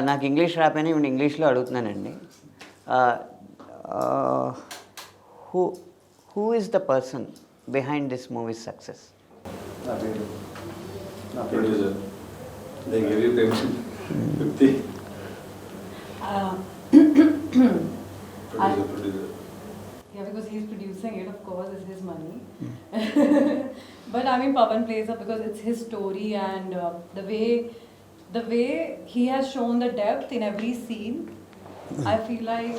నాకు ఇంగ్లీష్ రాపోయినా ఇప్పుడు ఇంగ్లీష్లో అడుగుతున్నానండి. Who who is the person behind this movie success? నా producer. They give you permission. 50. Producer. Yeah, because he's producing it, of course, it's his money. But I mean, Pawan plays up because it's his story, and the way he has shown the depth in every scene. I feel like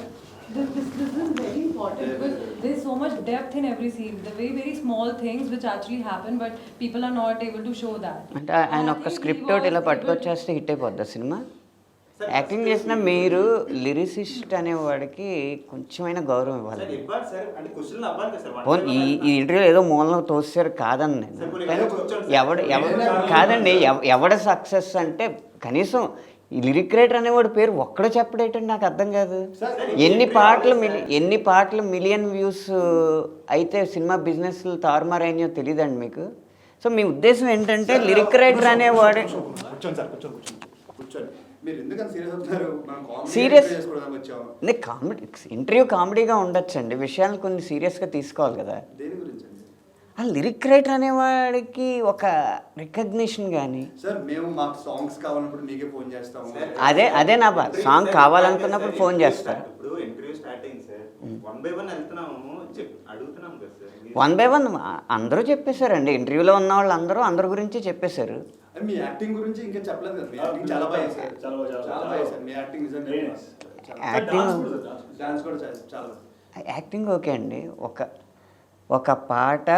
this is very important because there's so much depth in every scene. The very small things which actually happen, but people are not able to show that. అంటే ఆయన ఒక్క script ఒకటి ఇలా పట్టుకొచ్చేస్తే hit అయిపోద్ది cinema. Acting చేసిన మీరు lyricist అనేవాడికి కొంచెమైనా గౌరవం ఇవ్వాలి. ఈ ఇంటర్వ్యూలో ఏదో మూలంలో తోసారు కాదని నేను, కాదండి, ఎవడ సక్సెస్ అంటే కనీసం ఈ లిరిక్ రైటర్ అనేవాడు పేరు ఒక్కడో చెప్పడేటండి, నాకు అర్థం కాదు. ఎన్ని పాటలు మిలియన్ వ్యూస్ అయితే సినిమా బిజినెస్లు తారుమారైనాయో తెలియదండి మీకు. సో మీ ఉద్దేశం ఏంటంటే లిరిక్ రైటర్ అనేవాడు సీరియస్ కామెడీ ఇంటర్వ్యూ కామెడీగా ఉండొచ్చండి, విషయాలు కొన్ని సీరియస్గా తీసుకోవాలి కదా. ఆ లిరిక్ రైటర్ అనేవాడికి ఒక రికగ్నిషన్ కానీ అదే నా బాధ. సాంగ్ కావాలనుకున్నప్పుడు ఫోన్ చేస్తారు. 1 by 1 అందరూ చెప్పేశారండి, ఇంటర్వ్యూలో ఉన్న వాళ్ళు అందరి గురించి చెప్పేశారు. మీ యాక్టింగ్ గురించి ఇంకా చెప్పలేదు కదా. మీ యాక్టింగ్ చాలా బాగా చేశారు, చాలా బాగా చేశారు. మీ యాక్టింగ్ నిజంగా డాన్స్ కూడా చాలా. యాక్టింగ్ ఓకే అండి. ఒక పాట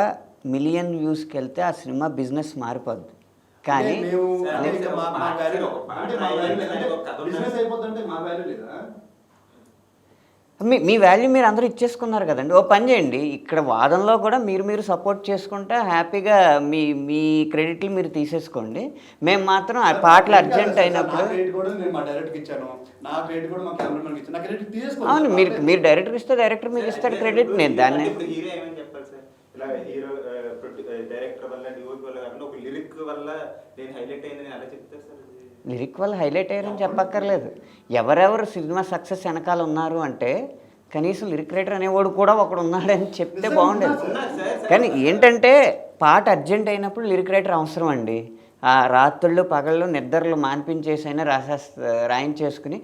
మిలియన్ వ్యూస్కి వెళ్తే ఆ సినిమా బిజినెస్ మారిపోద్ది. కానీ మీ వాల్యూ మీరు అందరూ ఇచ్చేసుకున్నారు కదండి. ఓ పని చేయండి, ఇక్కడ వాదనలో కూడా మీరు సపోర్ట్ చేసుకుంటే హ్యాపీగా మీ క్రెడిట్లు మీరు తీసేసుకోండి. మేము మాత్రం ఆ పాటలు అర్జెంట్ అయినప్పుడు అవును, మీరు డైరెక్టర్కి ఇస్తే డైరెక్టర్ మీకు ఇస్తాడు క్రెడిట్. నేను దాన్ని లిరిక్ వల్ల హైలైట్ అయ్యారని చెప్పక్కర్లేదు. ఎవరెవరు సినిమా సక్సెస్ వెనకాల ఉన్నారు అంటే కనీసం లిరిక్ రైటర్ అనేవాడు కూడా ఒకడు ఉన్నాడని చెప్తే బాగుండేది. కానీ ఏంటంటే పాట అర్జెంట్ అయినప్పుడు లిరిక్ రైటర్ అవసరం అండి. ఆ రాత్రుళ్ళు పగళ్ళు నిద్రలు మాన్పించేసైనా రాయించేసుకుని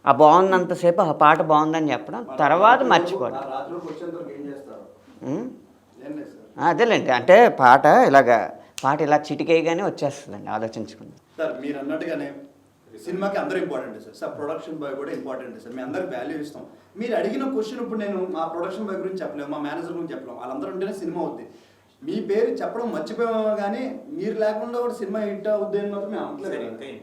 ఆ బాగున్నంతసేపు ఆ పాట బాగుందని చెప్పడం, తర్వాత మర్చిపోవడం. అదేలేండి, అంటే పాట ఇలా చిటికేయగానే వచ్చేస్తుందండి ఆలోచించుకుంది. సార్ మీరు అన్నట్టుగానే సినిమాకి అందరూ ఇంపార్టెంట్ సార్, ప్రొడక్షన్ బాయ్ కూడా ఇంపార్టెంట్ సార్. మేము అందరికి వాల్యూ ఇస్తాం. మీరు అడిగిన క్వశ్చన్ ఇప్పుడు నేను మా ప్రొడక్షన్ బాయ్ గురించి చెప్పలేము, మా మేనేజర్ గురించి చెప్పలేము, వాళ్ళందరూ ఉంటేనే సినిమా అవుద్ది. మీ పేరు చెప్పడం మర్చిపోయాము, కానీ మీరు లేకుండా కూడా సినిమా హిట్ అవుద్ది అని మాత్రం మేము అనట్లేదు.